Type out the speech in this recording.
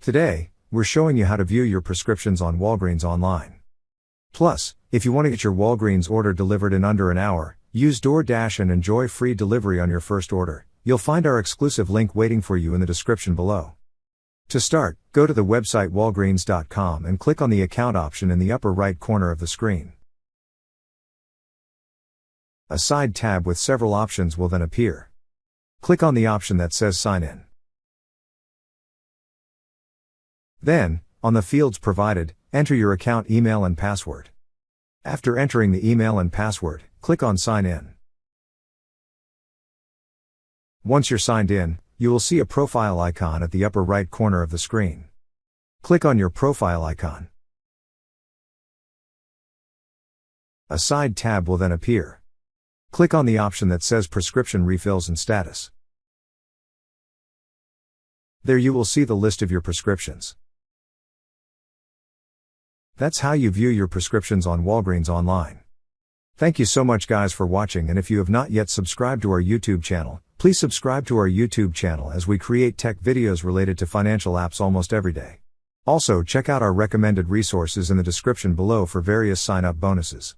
Today, we're showing you how to view your prescriptions on Walgreens online. Plus, if you want to get your Walgreens order delivered in under an hour, use DoorDash and enjoy free delivery on your first order. You'll find our exclusive link waiting for you in the description below. To start, go to the website walgreens.com and click on the account option in the upper right corner of the screen. A side tab with several options will then appear. Click on the option that says Sign In. Then, on the fields provided, enter your account email and password. After entering the email and password, click on Sign In. Once you're signed in, you will see a profile icon at the upper right corner of the screen. Click on your profile icon. A side tab will then appear. Click on the option that says Prescription Refills and Status. There you will see the list of your prescriptions. That's how you view your prescriptions on Walgreens online. Thank you so much guys for watching, and if you have not yet subscribed to our YouTube channel, please subscribe to our YouTube channel as we create tech videos related to financial apps almost every day. Also check out our recommended resources in the description below for various sign-up bonuses.